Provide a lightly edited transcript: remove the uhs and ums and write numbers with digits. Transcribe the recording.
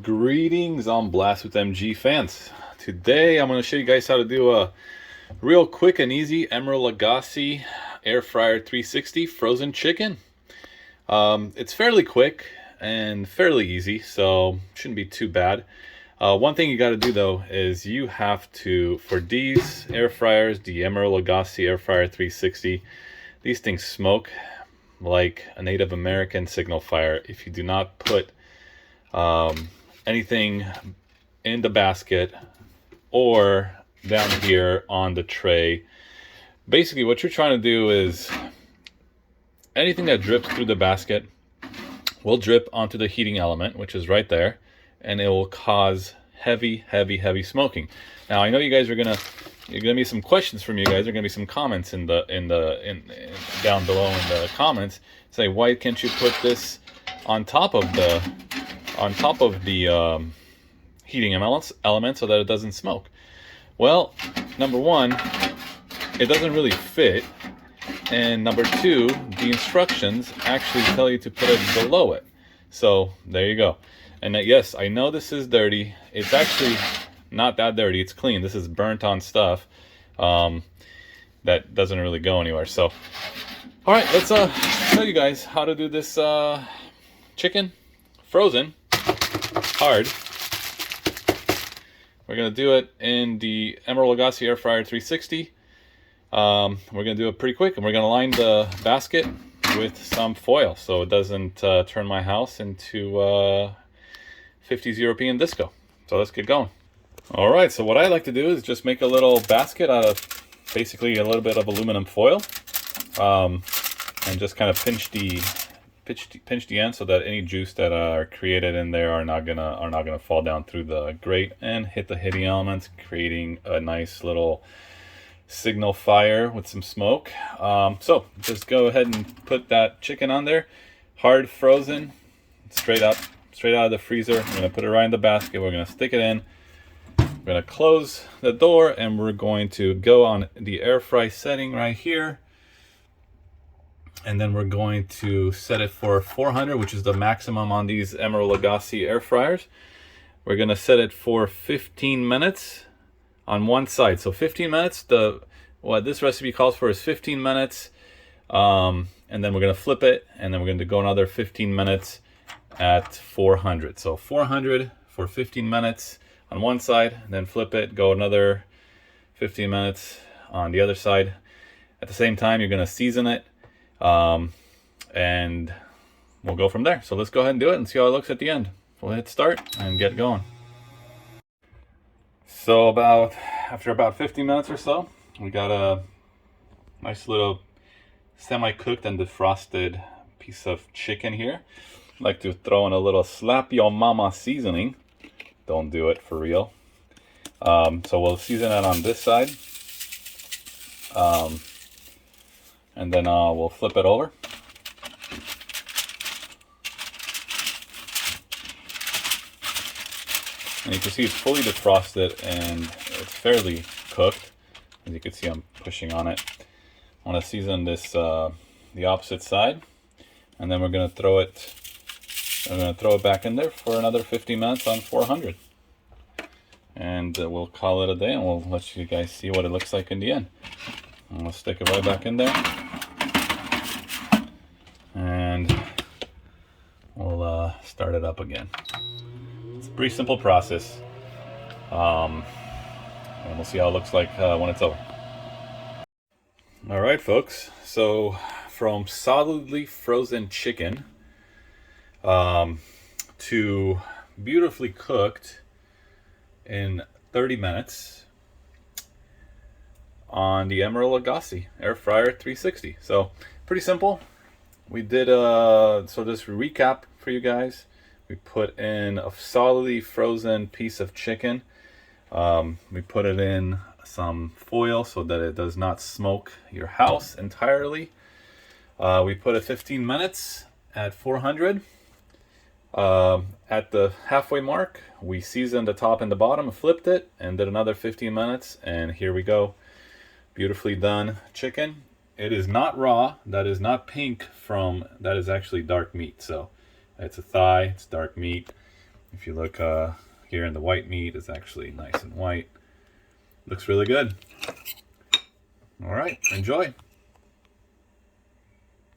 Greetings on Blast with MG fans. Today I'm going to show you guys how to do a real quick and easy Emeril Lagasse air fryer 360 frozen chicken. It's fairly quick and fairly easy, so shouldn't be too bad. One thing you got to do though is you have to, for these air fryers, the Emeril Lagasse air fryer 360, these things smoke like a Native American signal fire if you do not put anything in the basket or down here on the tray. Basically what you're trying to do is anything that drips through the basket will drip onto the heating element, which is right there, and it will cause heavy smoking. Now I know you guys are gonna be some questions from you guys. There are gonna be some comments in down below in the comments. Say, why can't you put this on top of the heating element so that it doesn't smoke? Well, number one, it doesn't really fit, and number two, the instructions actually tell you to put it below it. So there you go. And yes, I know this is dirty. It's actually not that dirty. It's clean. This is burnt on stuff that doesn't really go anywhere. So all right, let's show you guys how to do this chicken frozen hard. We're gonna do it in the Emeril Lagasse air fryer 360. We're gonna do it pretty quick, and we're gonna line the basket with some foil so it doesn't turn my house into 50s European disco. So let's get going. All right, so what I like to do is just make a little basket out of basically a little bit of aluminum foil, and just kind of pinch the end so that any juice that are created in there are not gonna fall down through the grate and hit the heating elements, creating a nice little signal fire with some smoke. So just go ahead and put that chicken on there, hard frozen, straight out of the freezer. I'm gonna put it right in the basket. We're gonna stick it in. We're gonna close the door, and we're going to go on the air fry setting right here. And then we're going to set it for 400, which is the maximum on these Emeril Lagasse air fryers. We're gonna set it for 15 minutes on one side. So 15 minutes, what this recipe calls for is 15 minutes. And then we're gonna flip it, and then we're gonna go another 15 minutes at 400. So 400 for 15 minutes on one side, and then flip it, go another 15 minutes on the other side. At the same time, you're gonna season it, and we'll go from there. So let's go ahead and do it and see how it looks at the end. We'll hit start and get going. So after about 15 minutes or so, we got a nice little semi-cooked and defrosted piece of chicken here. I like to throw in a little slap your mama seasoning. Don't do it for real. So we'll season it on this side. And then we'll flip it over. And you can see it's fully defrosted and it's fairly cooked. As you can see, I'm pushing on it. I want to season this the opposite side, and then we're going to throw it. I'm going to throw it back in there for another 15 minutes on 400, and we'll call it a day, and we'll let you guys see what it looks like in the end. And we'll stick it right back in there, and we'll start it up again. It's a pretty simple process, and we'll see how it looks like when it's over. All right, folks, so from solidly frozen chicken to beautifully cooked in 30 minutes on the Emeril Lagasse air fryer 360. So pretty simple. We did so just recap for you guys. We put in a solidly frozen piece of chicken. We put it in some foil so that it does not smoke your house entirely. We put it 15 minutes at 400. At the halfway mark, we seasoned the top and the bottom, flipped it, and did another 15 minutes. And here we go. Beautifully done chicken. It is not raw. That is not pink that is actually dark meat. So it's a thigh, it's dark meat. If you look here in the white meat, is actually nice and white. Looks really good. All right, enjoy.